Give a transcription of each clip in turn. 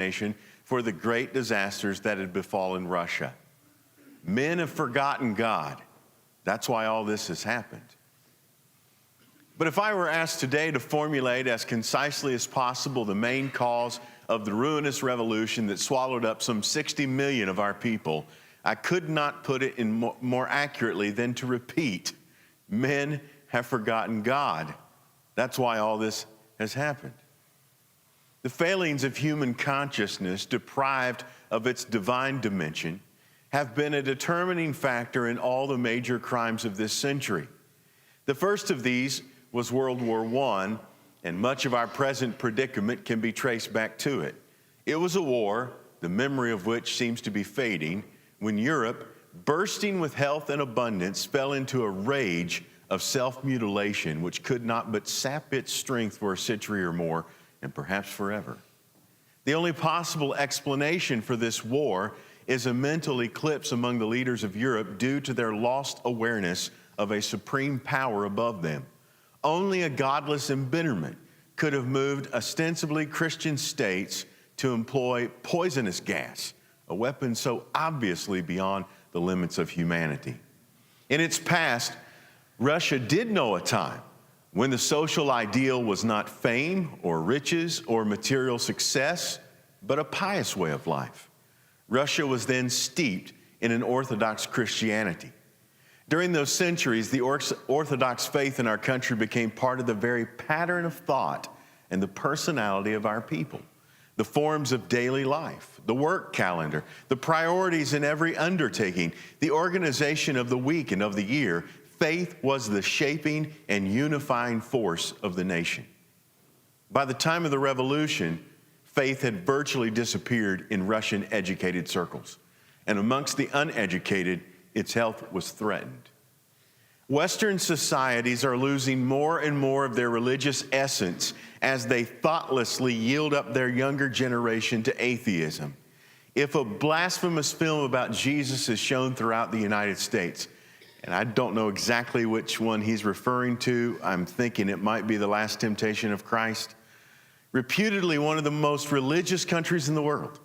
nation for the great disasters that had befallen Russia. Men have forgotten God. That's why all this has happened. But if I were asked today to formulate as concisely as possible the main cause of the ruinous revolution that swallowed up some 60 million of our people, I could not put it in more accurately than to repeat, men have forgotten God. That's why all this has happened. The failings of human consciousness, deprived of its divine dimension, have been a determining factor in all the major crimes of this century. The first of these was World War I, and much of our present predicament can be traced back to it. It was a war, the memory of which seems to be fading, when Europe, bursting with health and abundance, fell into a rage of self-mutilation which could not but sap its strength for a century or more, and perhaps forever. The only possible explanation for this war is a mental eclipse among the leaders of Europe due to their lost awareness of a supreme power above them. Only a godless embitterment could have moved ostensibly Christian states to employ poisonous gas, a weapon so obviously beyond the limits of humanity. In its past, Russia did know a time when the social ideal was not fame or riches or material success, but a pious way of life. Russia was then steeped in an Orthodox Christianity. During those centuries, the Orthodox faith in our country became part of the very pattern of thought and the personality of our people. The forms of daily life, the work calendar, the priorities in every undertaking, the organization of the week and of the year, faith was the shaping and unifying force of the nation. By the time of the revolution, faith had virtually disappeared in Russian educated circles, and amongst the uneducated, its health was threatened. Western societies are losing more and more of their religious essence as they thoughtlessly yield up their younger generation to atheism. If a blasphemous film about Jesus is shown throughout the United States, and I don't know exactly which one he's referring to, I'm thinking it might be The Last Temptation of Christ, reputedly one of the most religious countries in the world,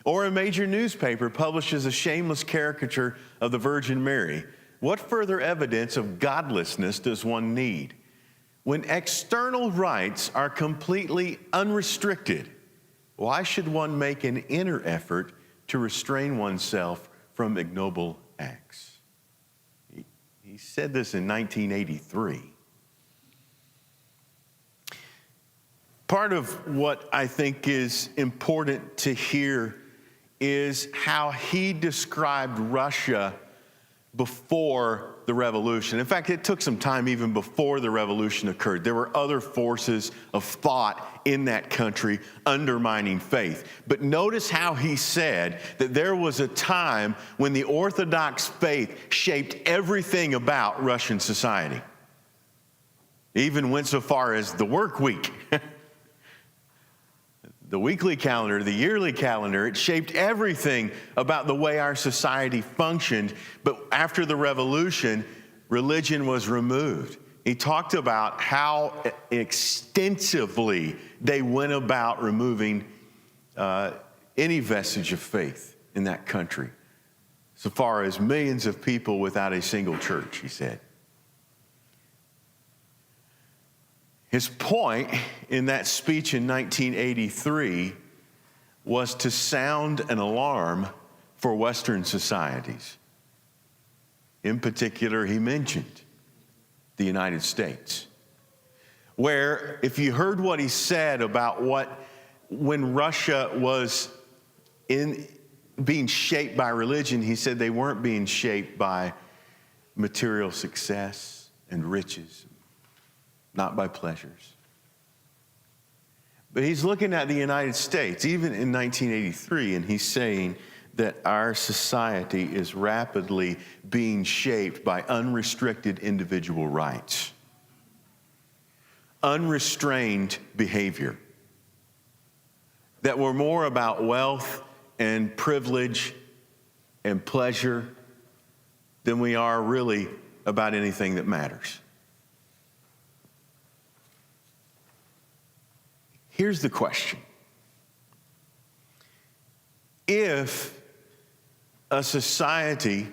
or a major newspaper publishes a shameless caricature of the Virgin Mary, what further evidence of godlessness does one need? When external rights are completely unrestricted, why should one make an inner effort to restrain oneself from ignoble acts? He said this in 1983. Part of what I think is important to hear is how he described Russia before the revolution. In fact, it took some time even before the revolution occurred. There were other forces of thought in that country undermining faith. But notice how he said that there was a time when the Orthodox faith shaped everything about Russian society. He even went so far as the work week. The weekly calendar, the yearly calendar, it shaped everything about the way our society functioned. But after the revolution, religion was removed. He talked about how extensively they went about removing any vestige of faith in that country, so far as millions of people without a single church, he said. His point in that speech in 1983 was to sound an alarm for Western societies. In particular, he mentioned the United States, where if you heard what he said about when Russia was being shaped by religion, he said they weren't being shaped by material success and riches, not by pleasures. But he's looking at the United States, even in 1983, and he's saying that our society is rapidly being shaped by unrestricted individual rights, unrestrained behavior, that we're more about wealth and privilege and pleasure than we are really about anything that matters. Here's the question. if a society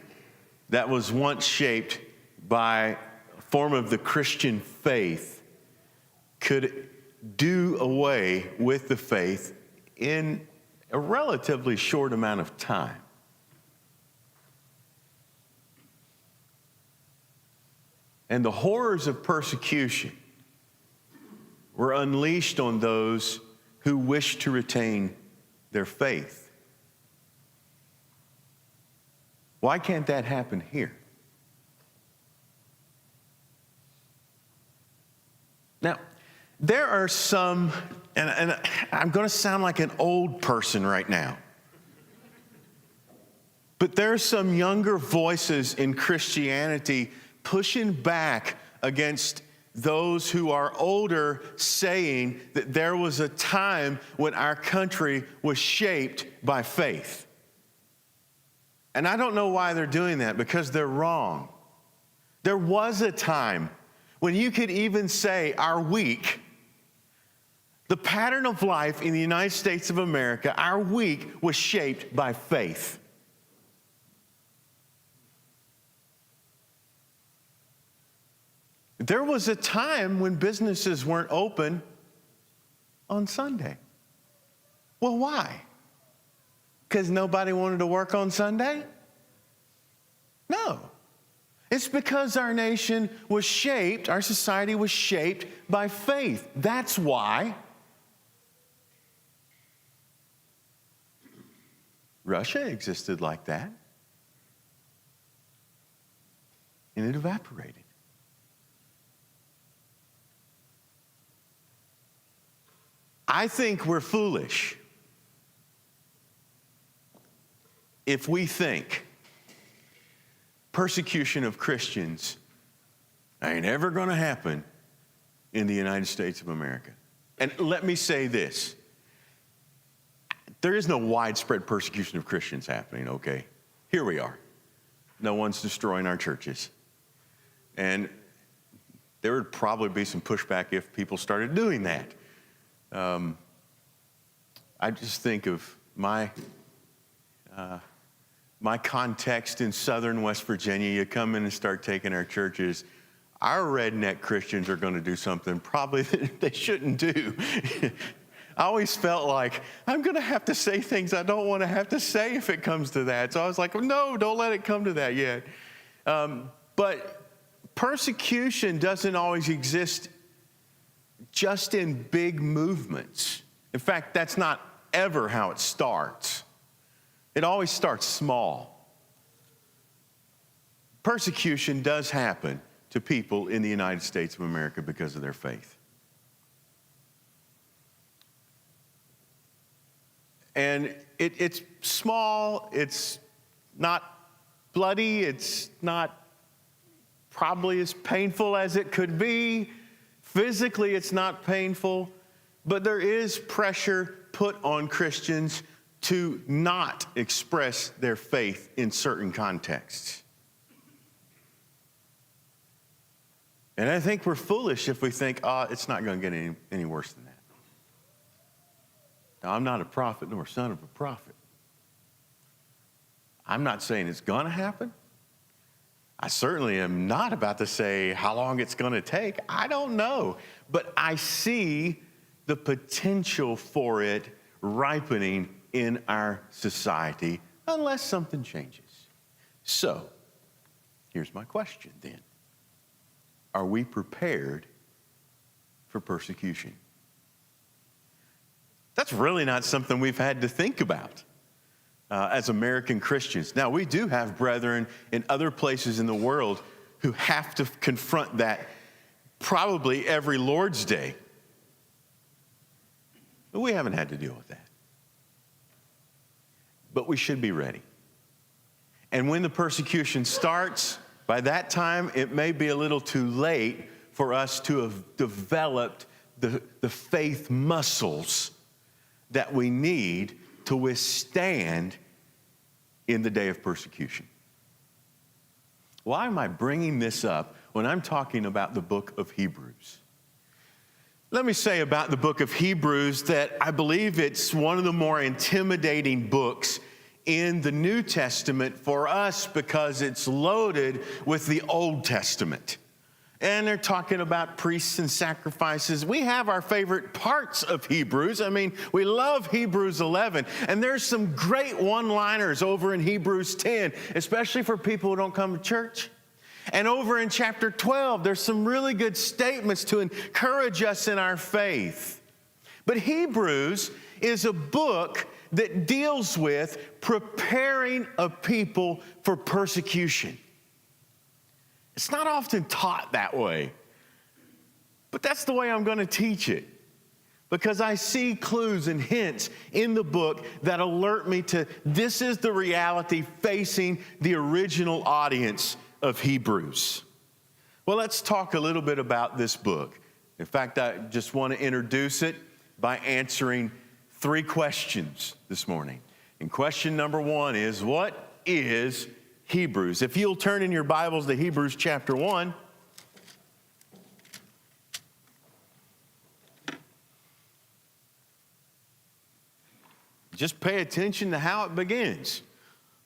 that was once shaped by a form of the Christian faith could do away with the faith in a relatively short amount of time. And the horrors of persecution were unleashed on those who wished to retain their faith. Why can't that happen here? Now, there are some, and I'm going to sound like an old person right now, but there are some younger voices in Christianity pushing back against those who are older, saying that there was a time when our country was shaped by faith. And I don't know why they're doing that, because they're wrong. There was a time when you could even say our week, the pattern of life in the United States of America, our week was shaped by faith. There was a time when businesses weren't open on Sunday. Well, why? Because nobody wanted to work on Sunday? No. It's because our nation was shaped, our society was shaped by faith. That's why. Russia existed like that, and it evaporated. I think we're foolish if we think persecution of Christians ain't ever going to happen in the United States of America. And let me say this. There is no widespread persecution of Christians happening, okay? Here we are. No one's destroying our churches. And there would probably be some pushback if people started doing that. I just think of my context in southern West Virginia. You come in and start taking our churches. Our redneck Christians are going to do something probably that they shouldn't do. I always felt like I'm going to have to say things I don't want to have to say if it comes to that. So I was like, no, don't let it come to that yet. But persecution doesn't always exist just in big movements. In fact, that's not ever how it starts. It always starts small. Persecution does happen to people in the United States of America because of their faith. And it's small, it's not bloody, it's not probably as painful as it could be. Physically, it's not painful, but there is pressure put on Christians to not express their faith in certain contexts. And I think we're foolish if we think, it's not going to get any worse than that. Now, I'm not a prophet nor son of a prophet. I'm not saying it's going to happen. I certainly am not about to say how long it's going to take. I don't know. But I see the potential for it ripening in our society unless something changes. So, here's my question then. Are we prepared for persecution? That's really not something we've had to think about as American Christians. Now, we do have brethren in other places in the world who have to confront that probably every Lord's Day. But we haven't had to deal with that. But we should be ready. And when the persecution starts, by that time, it may be a little too late for us to have developed the faith muscles that we need to withstand in the day of persecution. Why am I bringing this up when I'm talking about the book of Hebrews? Let me say about the book of Hebrews that I believe it's one of the more intimidating books in the New Testament for us because it's loaded with the Old Testament. And they're talking about priests and sacrifices. We have our favorite parts of Hebrews. I mean, we love Hebrews 11. And there's some great one-liners over in Hebrews 10, especially for people who don't come to church. And over in chapter 12, there's some really good statements to encourage us in our faith. But Hebrews is a book that deals with preparing a people for persecution. It's not often taught that way, but that's the way I'm going to teach it because I see clues and hints in the book that alert me to this is the reality facing the original audience of Hebrews. Well, let's talk a little bit about this book. In fact, I just want to introduce it by answering 3 questions this morning. And question number 1 is, what is Hebrews? If you'll turn in your Bibles to Hebrews chapter 1. Just pay attention to how it begins.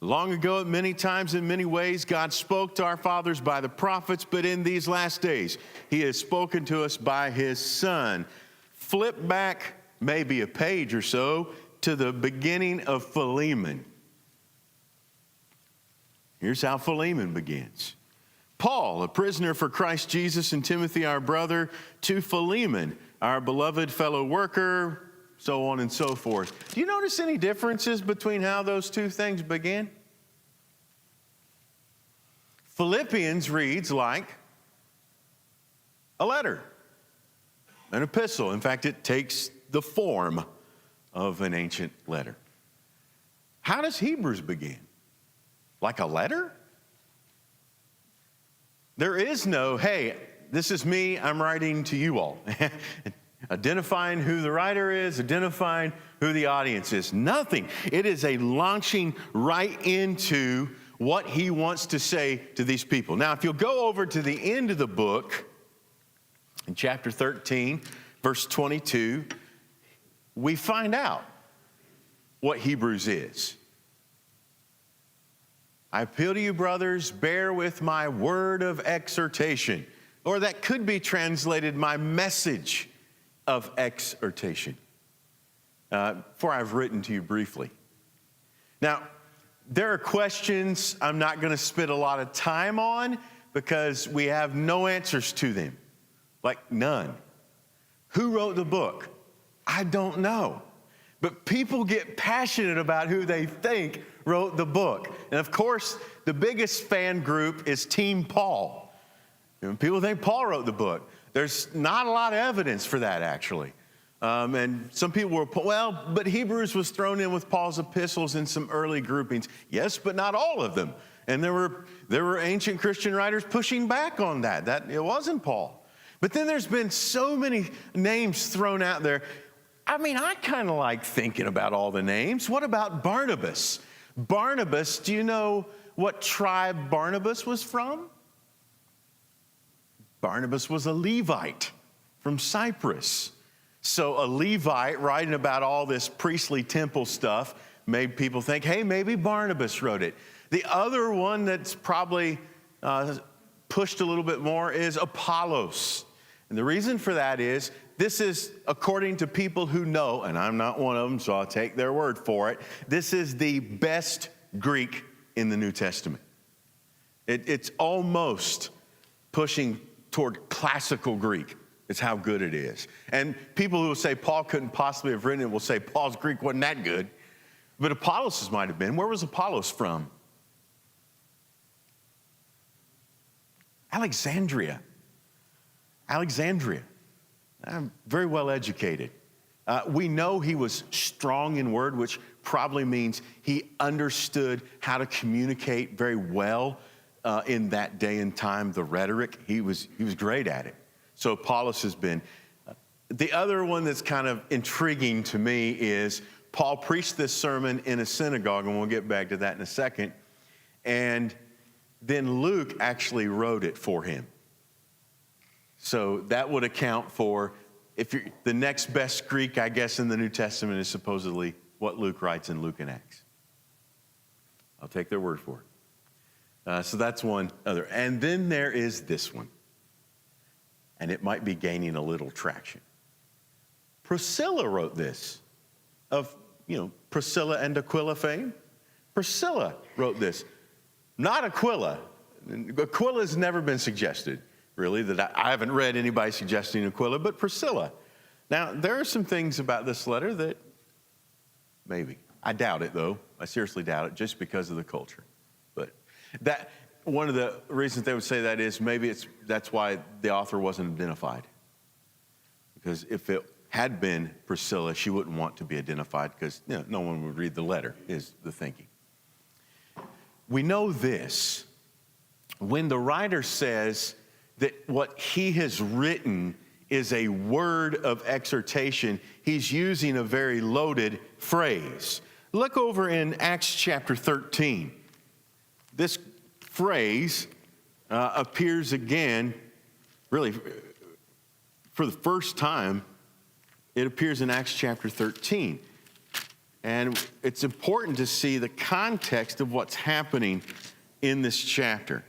Long ago, many times, in many ways, God spoke to our fathers by the prophets, but in these last days, He has spoken to us by His Son. Flip back maybe a page or so to the beginning of Philemon. Here's how Philemon begins. Paul, a prisoner for Christ Jesus, and Timothy, our brother, to Philemon, our beloved fellow worker, so on and so forth. Do you notice any differences between how those 2 things begin? Philippians reads like a letter, an epistle. In fact, it takes the form of an ancient letter. How does Hebrews begin? Like a letter? There is no, hey, this is me, I'm writing to you all. Identifying who the writer is, identifying who the audience is. Nothing. It is a launching right into what he wants to say to these people. Now, if you'll go over to the end of the book, in chapter 13, verse 22, we find out what Hebrews is. I appeal to you, brothers, bear with my word of exhortation. Or that could be translated, my message of exhortation. For I've written to you briefly. Now, there are questions I'm not going to spend a lot of time on because we have no answers to them. Like none. Who wrote the book? I don't know. But people get passionate about who they think wrote the book. And of course, the biggest fan group is Team Paul. People think Paul wrote the book. There's not a lot of evidence for that, actually. And some people were, well, but Hebrews was thrown in with Paul's epistles in some early groupings. Yes, but not all of them. And there were ancient Christian writers pushing back on that it wasn't Paul. But then there's been so many names thrown out there. I mean, I kind of like thinking about all the names. What about Barnabas? Barnabas, do you know what tribe Barnabas was from? Barnabas was a Levite from Cyprus. So a Levite writing about all this priestly temple stuff made people think, hey, maybe Barnabas wrote it. The other one that's probably pushed a little bit more is Apollos. And the reason for that is, this is according to people who know, and I'm not one of them, so I'll take their word for it. This is the best Greek in the New Testament. It's almost pushing toward classical Greek. It's how good it is. And people who will say Paul couldn't possibly have written it will say Paul's Greek wasn't that good. But Apollos might have been. Where was Apollos from? Alexandria. I'm very well educated. We know he was strong in word, which probably means he understood how to communicate very well in that day and time, the rhetoric. He was great at it. So Apollos has been. The other one that's kind of intriguing to me is Paul preached this sermon in a synagogue, and we'll get back to that in a second. And then Luke actually wrote it for him. So that would account for the next best Greek, I guess, in the New Testament is supposedly what Luke writes in Luke and Acts. I'll take their word for it. So that's one other. And then there is this one. And it might be gaining a little traction. Priscilla wrote this, of, Priscilla and Aquila fame. Priscilla wrote this, not Aquila. Aquila has never been suggested, really, that I haven't read anybody suggesting Aquila, but Priscilla. Now, there are some things about this letter that maybe. I doubt it, though. I seriously doubt it, just because of the culture. But one of the reasons they would say that is maybe that's why the author wasn't identified. Because if it had been Priscilla, she wouldn't want to be identified because no one would read the letter, is the thinking. We know this. When the writer says that what he has written is a word of exhortation, he's using a very loaded phrase. Look over in Acts chapter 13. This phrase appears again, really, for the first time. It appears in Acts chapter 13. And it's important to see the context of what's happening in this chapter.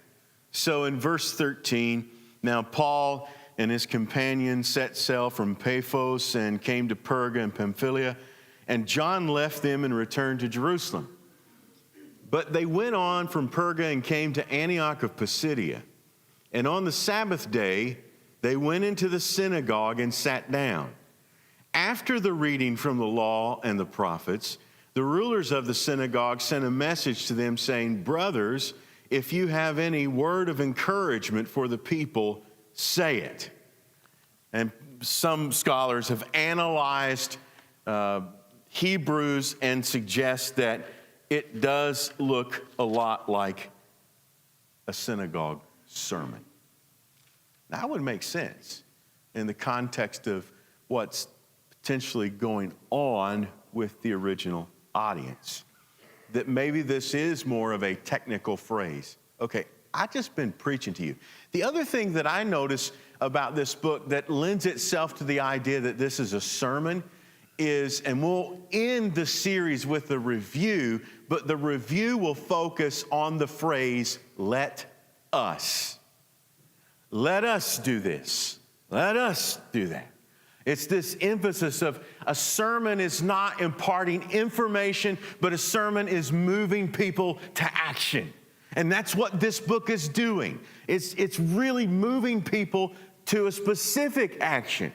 So in verse 13, now Paul and his companions set sail from Paphos and came to Perga and Pamphylia, and John left them and returned to Jerusalem. But they went on from Perga and came to Antioch of Pisidia. And on the Sabbath day, they went into the synagogue and sat down. After the reading from the law and the prophets, the rulers of the synagogue sent a message to them saying, "Brothers, if you have any word of encouragement for the people, say it." And some scholars have analyzed Hebrews and suggest that it does look a lot like a synagogue sermon. Now, that would make sense in the context of what's potentially going on with the original audience. That maybe this is more of a technical phrase. Okay, I've just been preaching to you. The other thing that I notice about this book that lends itself to the idea that this is a sermon is, and we'll end the series with a review, but the review will focus on the phrase, "let us." Let us do this. Let us do that. It's this emphasis of a sermon is not imparting information, but a sermon is moving people to action. And that's what this book is doing. It's really moving people to a specific action.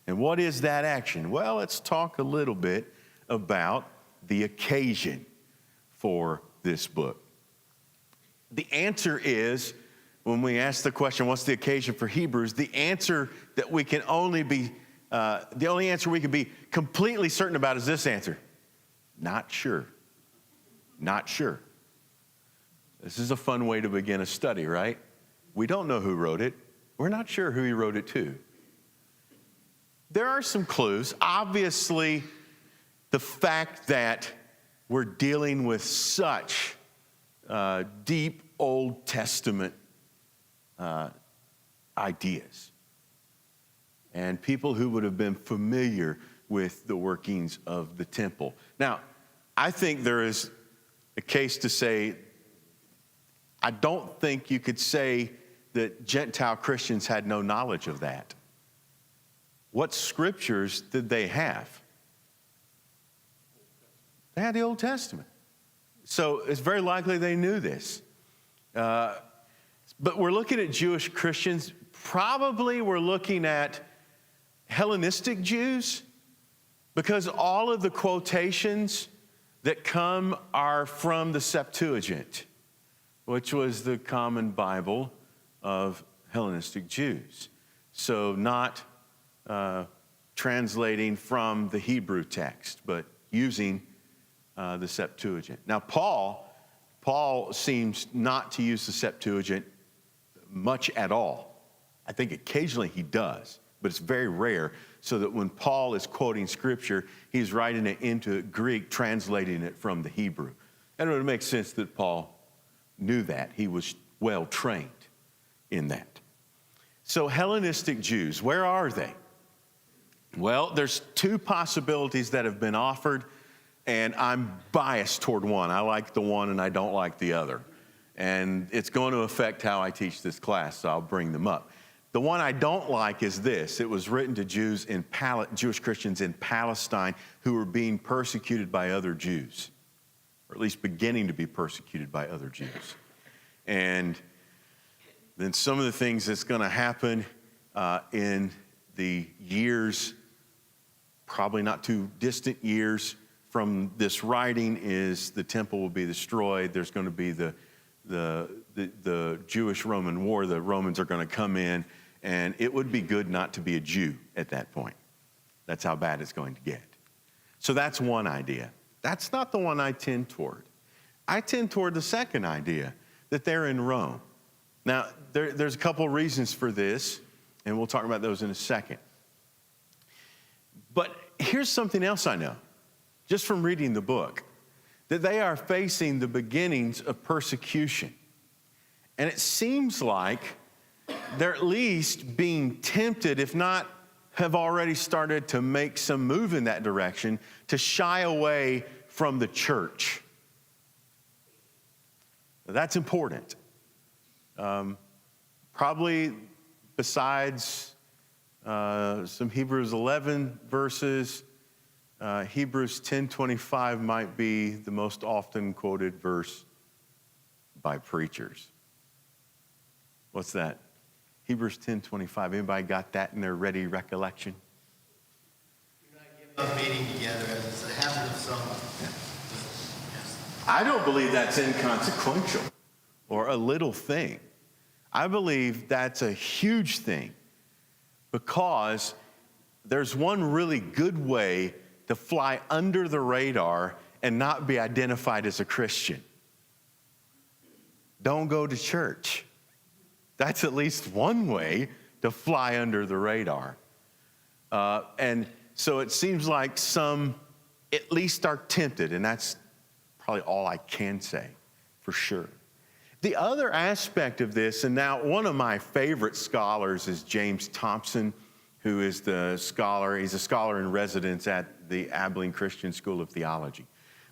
And what is that action? Well, let's talk a little bit about the occasion for this book. The answer is, when we ask the question, what's the occasion for Hebrews? The answer that we can only be the only answer we can be completely certain about is this answer: not sure. Not sure. This is a fun way to begin a study, right? We don't know who wrote it. We're not sure who he wrote it to. There are some clues. Obviously, the fact that we're dealing with such deep Old Testament ideas, and people who would have been familiar with the workings of the temple. Now, I think there is a case to say, I don't think you could say that Gentile Christians had no knowledge of that. What scriptures did they have? They had the Old Testament. So it's very likely they knew this. But we're looking at Jewish Christians. Probably we're looking at Hellenistic Jews, because all of the quotations that come are from the Septuagint, which was the common Bible of Hellenistic Jews. So not translating from the Hebrew text, but using the Septuagint. Now, Paul seems not to use the Septuagint much at all. I think occasionally he does, but it's very rare, so that when Paul is quoting Scripture, he's writing it into Greek, translating it from the Hebrew. And it would make sense that Paul knew that. He was well trained in that. So Hellenistic Jews, where are they? Well, there's two possibilities that have been offered, and I'm biased toward one. I like the one and I don't like the other. And it's going to affect how I teach this class, so I'll bring them up. The one I don't like is this. It was written to Jewish Christians in Palestine who were being persecuted by other Jews, or at least beginning to be persecuted by other Jews. And then some of the things that's going to happen in the years, probably not too distant years from this writing, is the temple will be destroyed. There's going to be the Jewish-Roman war. The Romans are going to come in, and it would be good not to be a Jew at that point. That's how bad it's going to get. So that's one idea. That's not the one I tend toward. I tend toward the second idea, that they're in Rome. Now, there's a couple reasons for this, and we'll talk about those in a second. But here's something else I know, just from reading the book, that they are facing the beginnings of persecution. And it seems like they're at least being tempted, if not have already started to make some move in that direction, to shy away from the church. That's important. Probably besides some Hebrews 11 verses, Hebrews 10:25 might be the most often quoted verse by preachers. What's that? Hebrews 10:25. Anybody got that in their ready recollection? Do not give up meeting together as is the habit of some. Yeah. I don't believe that's inconsequential or a little thing. I believe that's a huge thing, because there's one really good way to fly under the radar and not be identified as a Christian. Don't go to church. That's at least one way to fly under the radar. And so it seems like some at least are tempted, and that's probably all I can say for sure. The other aspect of this, and now one of my favorite scholars is James Thompson, who is the scholar. He's a scholar in residence at the Abilene Christian School of Theology.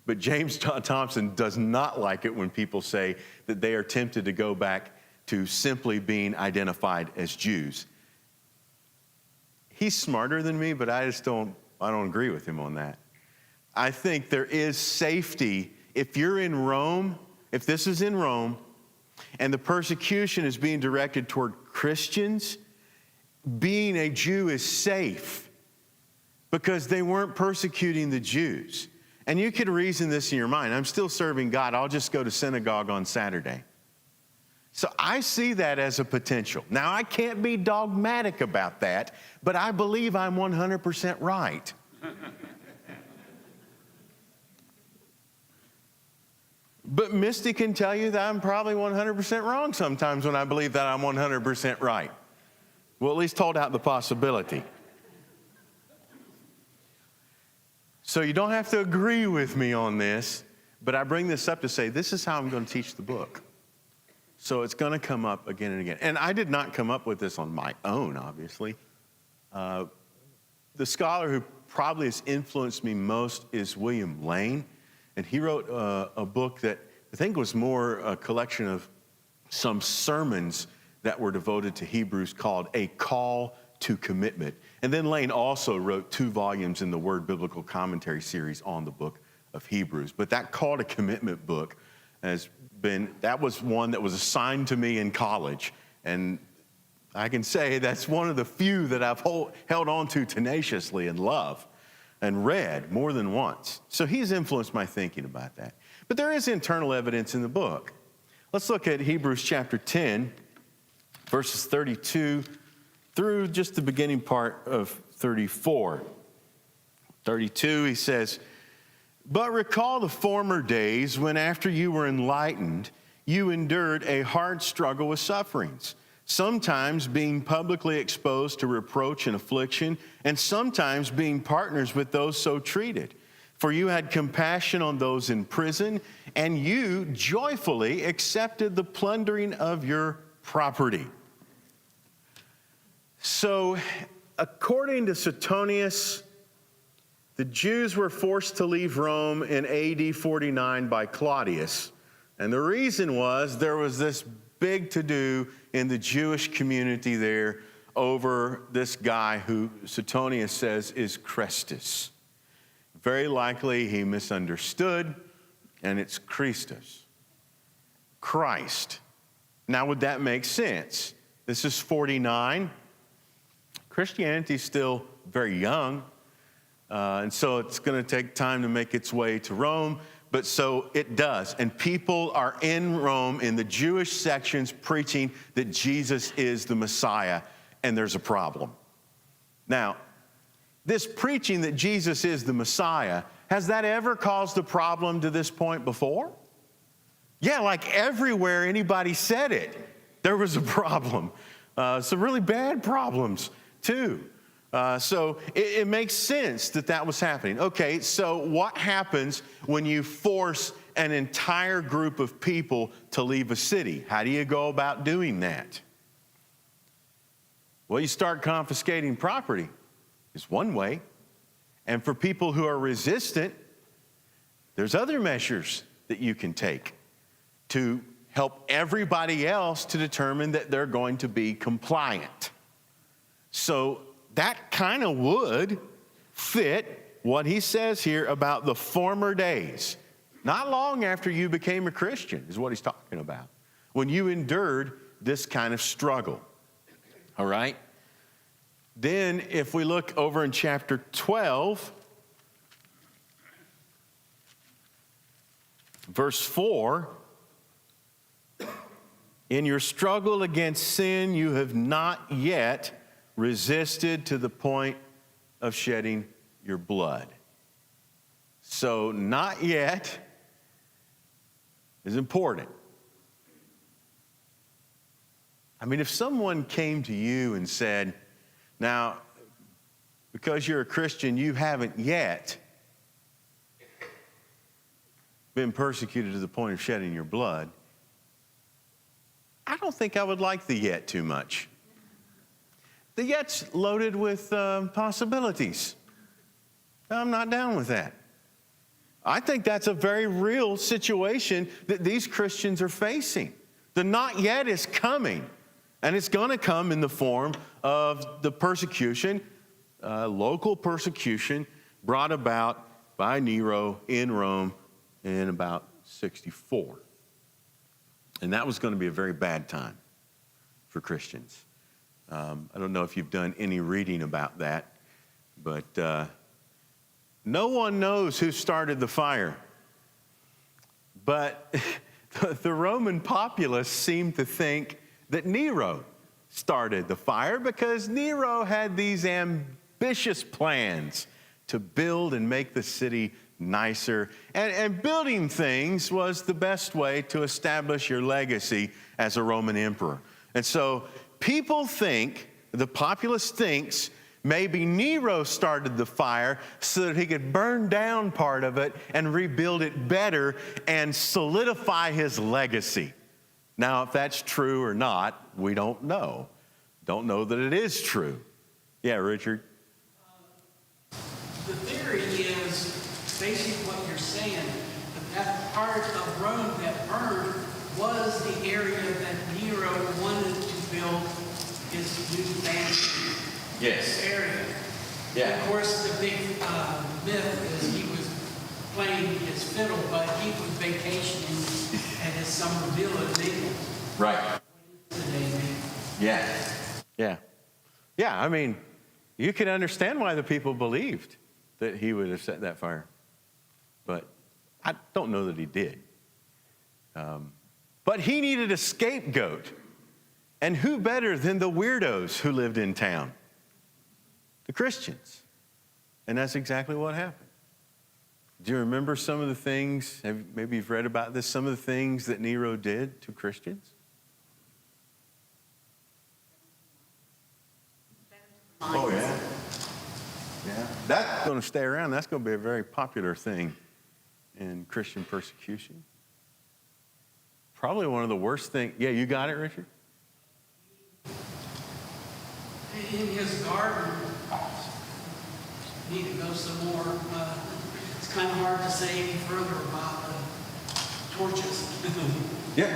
But James Thompson does not like it when people say that they are tempted to go back to simply being identified as Jews. He's smarter than me, but I don't agree with him on that. I think there is safety if you're in Rome, if this is in Rome, and the persecution is being directed toward Christians, being a Jew is safe because they weren't persecuting the Jews. And you could reason this in your mind. I'm still serving God. I'll just go to synagogue on Saturday. So I see that as a potential. Now, I can't be dogmatic about that, but I believe I'm 100% right. But Misty can tell you that I'm probably 100% wrong sometimes when I believe that I'm 100% right. We'll at least hold out the possibility. So you don't have to agree with me on this, but I bring this up to say this is how I'm going to teach the book. So it's going to come up again and again. And I did not come up with this on my own, obviously. The scholar who probably has influenced me most is William Lane. And he wrote a book that I think was more a collection of some sermons that were devoted to Hebrews called A Call to Commitment. And then Lane also wrote 2 volumes in the Word Biblical Commentary series on the book of Hebrews. But that Call to Commitment book that was one that was assigned to me in college. And I can say that's one of the few that I've held on to tenaciously and love and read more than once. So he's influenced my thinking about that. But there is internal evidence in the book. Let's look at Hebrews chapter 10, verses 32 through just the beginning part of 34. 32, he says, "But recall the former days when after you were enlightened, you endured a hard struggle with sufferings, sometimes being publicly exposed to reproach and affliction, and sometimes being partners with those so treated. For you had compassion on those in prison, and you joyfully accepted the plundering of your property." So according to Suetonius, the Jews were forced to leave Rome in AD 49 by Claudius. And the reason was there was this big to-do in the Jewish community there over this guy who Suetonius says is Christus. Very likely he misunderstood, and it's Christus, Christ. Now, would that make sense? This is 49. Christianity is still very young, and so it's going to take time to make its way to Rome, but so it does. And people are in Rome, in the Jewish sections, preaching that Jesus is the Messiah, and there's a problem. Now, this preaching that Jesus is the Messiah, has that ever caused a problem to this point before? Yeah, like everywhere anybody said it, there was a problem. Some really bad problems, too. So it makes sense that that was happening. Okay, so what happens when you force an entire group of people to leave a city? How do you go about doing that? Well, you start confiscating property. Is one way. And for people who are resistant, there's other measures that you can take to help everybody else to determine that they're going to be compliant. So that kind of would fit what he says here about the former days. Not long after you became a Christian is what he's talking about. When you endured this kind of struggle. All right? Then, if we look over in chapter 12, verse 4, in your struggle against sin, you have not yet resisted to the point of shedding your blood. So, not yet is important. I mean, if someone came to you and said, now, because you're a Christian, you haven't yet been persecuted to the point of shedding your blood, I don't think I would like the yet too much. The yet's loaded with possibilities. I'm not down with that. I think that's a very real situation that these Christians are facing. The not yet is coming. And it's going to come in the form of the persecution, local persecution brought about by Nero in Rome in about 64. And that was going to be a very bad time for Christians. I don't know if you've done any reading about that, but no one knows who started the fire. But the Roman populace seemed to think that Nero started the fire because Nero had these ambitious plans to build and make the city nicer. And building things was the best way to establish your legacy as a Roman emperor. And so people think, the populace thinks, maybe Nero started the fire so that he could burn down part of it and rebuild it better and solidify his legacy. Now, if that's true or not, we don't know. Don't know that it is true. Yeah, Richard? The theory is basically what you're saying, that part of Rome that burned was the area that Nero wanted to build his new fancy area. Yeah. And of course, the big myth is he was playing his fiddle, but he was vacationing at his summer villa in Naples. Right. Yeah. Yeah. Yeah, I mean, you can understand why the people believed that he would have set that fire. But I don't know that he did. But he needed a scapegoat. And who better than the weirdos who lived in town? The Christians. And that's exactly what happened. Do you remember some of the things, maybe you've read about this, some of the things that Nero did to Christians? Oh, yeah. Yeah. That's going to stay around. That's going to be a very popular thing in Christian persecution. Probably one of the worst things. Yeah, you got it, Richard? In his garden, need to go some more. It's kind of hard to say any further about torches. Yeah,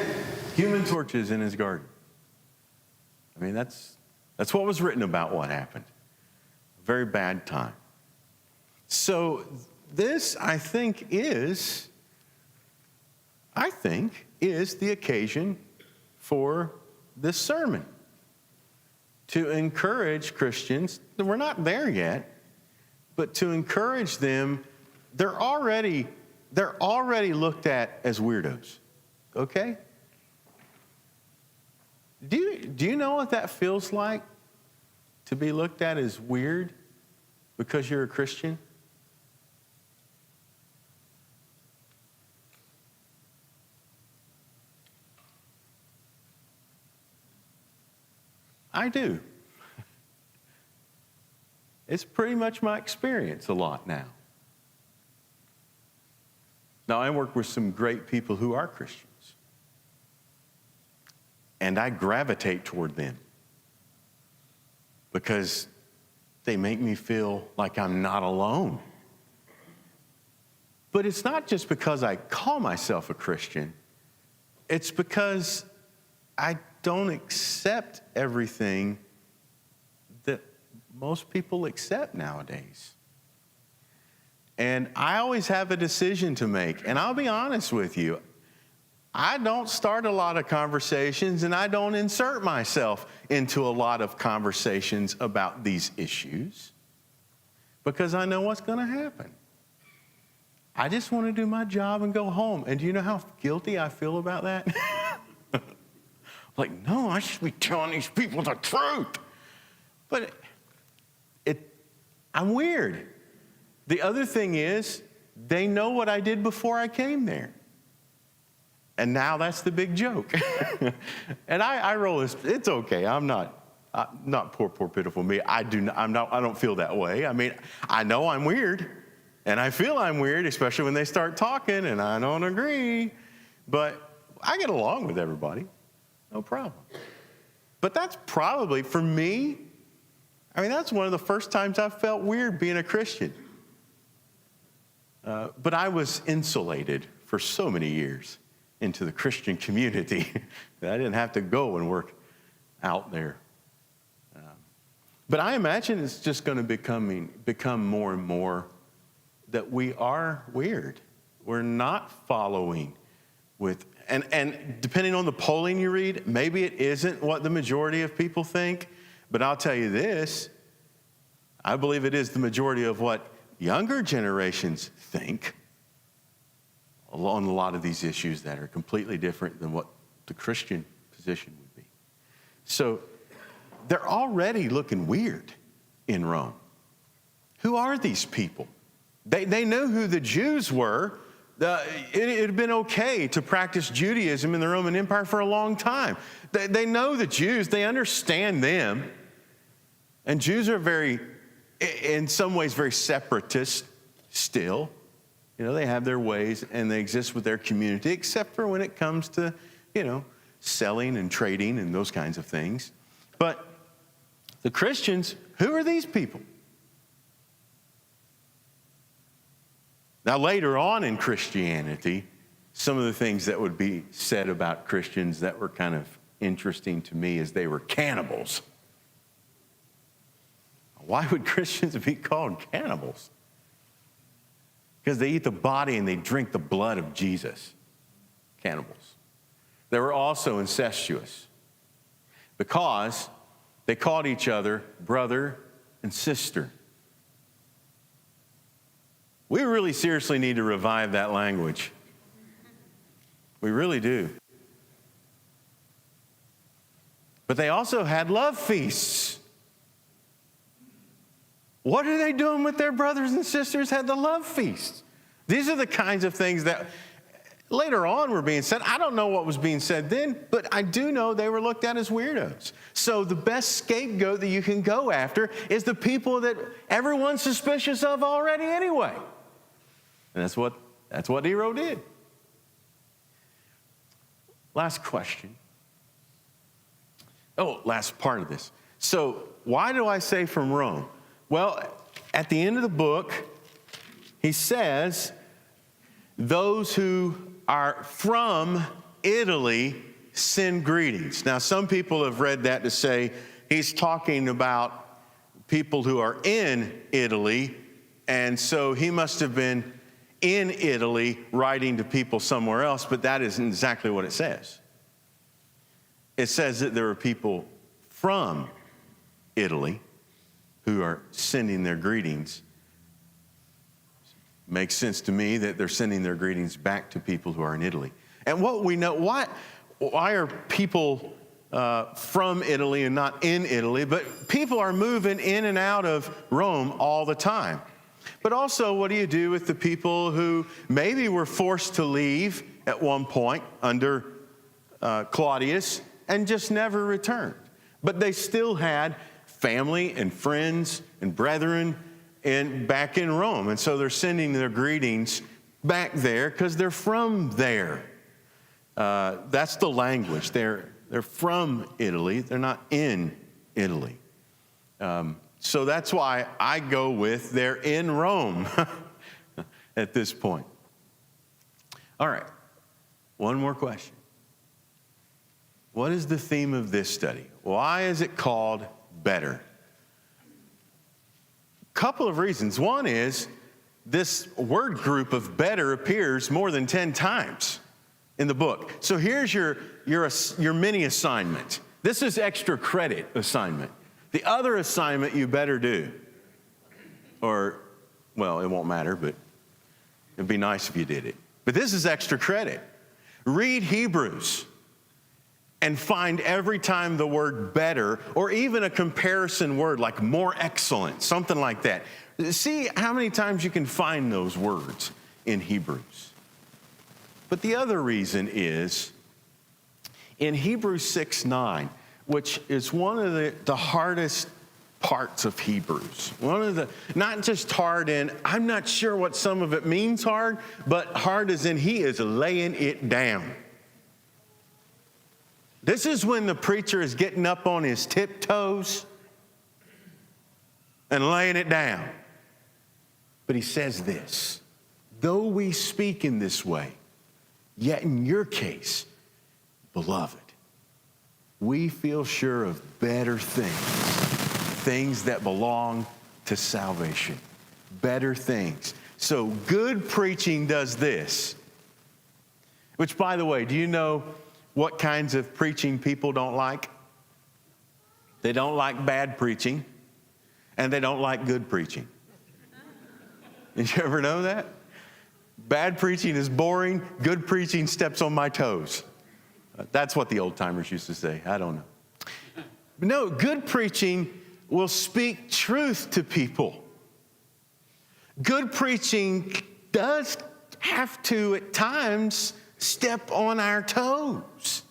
human torches in his garden. I mean, that's what was written about what happened. A very bad time. So this, I think, is the occasion for this sermon. To encourage Christians, we're not there yet, but to encourage them, they're already looked at as weirdos, okay? Do you know what that feels like, to be looked at as weird because you're a Christian? I do. It's pretty much my experience a lot now. Now, I work with some great people who are Christians, and I gravitate toward them because they make me feel like I'm not alone. But it's not just because I call myself a Christian. It's because I don't accept everything that most people accept nowadays. And I always have a decision to make. And I'll be honest with you, I don't start a lot of conversations, and I don't insert myself into a lot of conversations about these issues because I know what's going to happen. I just want to do my job and go home. And do you know how guilty I feel about that? Like, no, I should be telling these people the truth. But I'm weird. The other thing is, they know what I did before I came there. And now that's the big joke. And I roll this, it's okay. I'm not poor pitiful me. I don't feel that way. I mean, I know I'm weird. And I feel I'm weird, especially when they start talking and I don't agree. But I get along with everybody. No problem. But that's probably, for me, I mean, that's one of the first times I've felt weird being a Christian. But I was insulated for so many years into the Christian community that I didn't have to go and work out there. But I imagine it's just going to become more and more that we are weird. We're not following with, and depending on the polling you read, maybe it isn't what the majority of people think, but I'll tell you this, I believe it is the majority of what younger generations think on a lot of these issues that are completely different than what the Christian position would be. So they're already looking weird in Rome. Who are these people? They knew who the Jews were. It had been okay to practice Judaism in the Roman Empire for a long time. They know the Jews. They understand them. And Jews are in some ways, very separatist still. You know, they have their ways and they exist with their community, except for when it comes to, selling and trading and those kinds of things. But the Christians, who are these people? Now, later on in Christianity, some of the things that would be said about Christians that were kind of interesting to me is they were cannibals. Why would Christians be called cannibals? Because they eat the body and they drink the blood of Jesus. Cannibals. They were also incestuous because they called each other brother and sister. We really seriously need to revive that language. We really do. But they also had love feasts. What are they doing with their brothers and sisters at the love feast? These are the kinds of things that later on were being said. I don't know what was being said then, but I do know they were looked at as weirdos. So the best scapegoat that you can go after is the people that everyone's suspicious of already anyway. And that's what Nero did. Last question. Last part of this. So why do I say from Rome? Well, at the end of the book, he says, those who are from Italy send greetings. Now, some people have read that to say he's talking about people who are in Italy, and so he must have been in Italy writing to people somewhere else, but that isn't exactly what it says. It says that there are people from Italy who are sending their greetings. Makes sense to me that they're sending their greetings back to people who are in Italy. And what we know, why are people from Italy and not in Italy? But people are moving in and out of Rome all the time. But also, what do you do with the people who maybe were forced to leave at one point under Claudius and just never returned? But they still had family and friends and brethren back in Rome. And so they're sending their greetings back there because they're from there. That's the language. They're from Italy. They're not in Italy. So that's why I go with they're in Rome at this point. All right. One more question. What is the theme of this study? Why is it called better? Couple of reasons. One is this word group of better appears more than 10 times in the book. So here's your mini assignment. This is extra credit assignment. The other assignment you better do. Or, well, it won't matter, but it'd be nice if you did it. But this is extra credit. Read Hebrews and find every time the word better, or even a comparison word like more excellent, something like that. See how many times you can find those words in Hebrews. But the other reason is in Hebrews 6:9, which is one of the hardest parts of Hebrews. One of the, not just hard in, I'm not sure what some of it means hard, but hard as in he is laying it down. This is when the preacher is getting up on his tiptoes and laying it down. But he says this, though we speak in this way, yet in your case, beloved, we feel sure of better things that belong to salvation. Better things. So good preaching does this. Which, by the way, do you know what kinds of preaching people don't like? They don't like bad preaching, and they don't like good preaching. Did you ever know that? Bad preaching is boring. Good preaching steps on my toes. That's what the old timers used to say. I don't know. But no, good preaching will speak truth to people. Good preaching does have to, at times, step on our toes.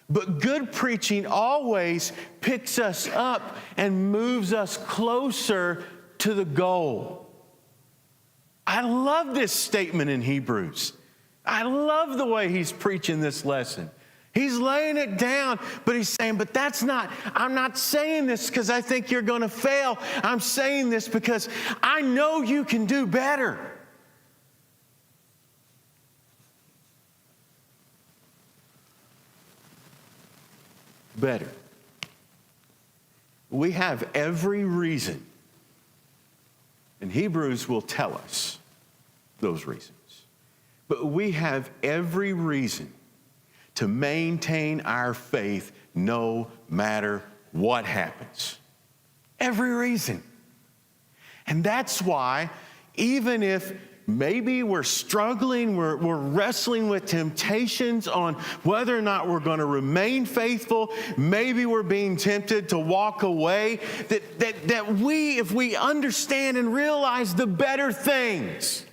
But good preaching always picks us up and moves us closer to the goal. I love this statement in Hebrews. I love the way he's preaching this lesson. He's laying it down, but he's saying, but that's not, I'm not saying this because I think you're going to fail. I'm saying this because I know you can do better. Better. We have every reason, and Hebrews will tell us those reasons, but we have every reason to maintain our faith no matter what happens. Every reason. And that's why, even if maybe we're struggling, we're wrestling with temptations on whether or not we're going to remain faithful, maybe we're being tempted to walk away, that we, if we understand and realize the better things,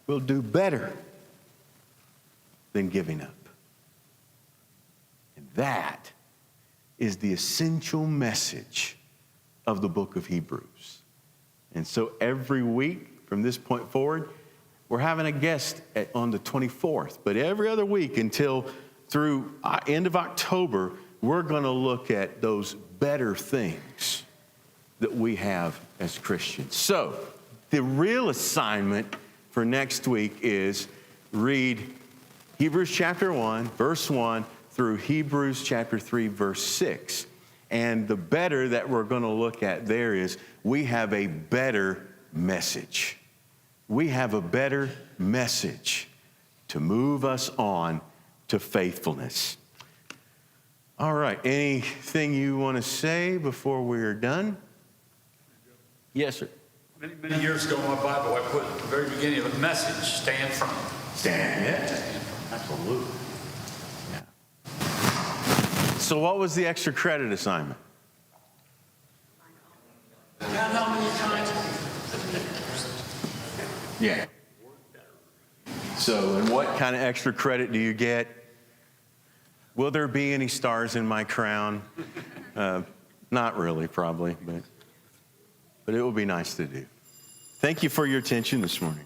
we'll do better than giving up. And that is the essential message of the book of Hebrews. And so every week from this point forward, we're having a guest on the 24th. But every other week until through end of October, we're going to look at those better things that we have as Christians. So, the real assignment for next week is read Hebrews chapter 1, verse 1 through Hebrews chapter 3, verse 6. And the better that we're going to look at there is we have a better message. We have a better message to move us on to faithfulness. All right, anything you want to say before we're done? Yes, sir. Many years ago in my Bible, I put at the very beginning of the message, stand firm. Stand. Yeah, absolutely. Yeah. So what was the extra credit assignment? Count how many times? Yeah. So, and what kind of extra credit do you get? Will there be any stars in my crown? Not really, probably, but it will be nice to do. Thank you for your attention this morning.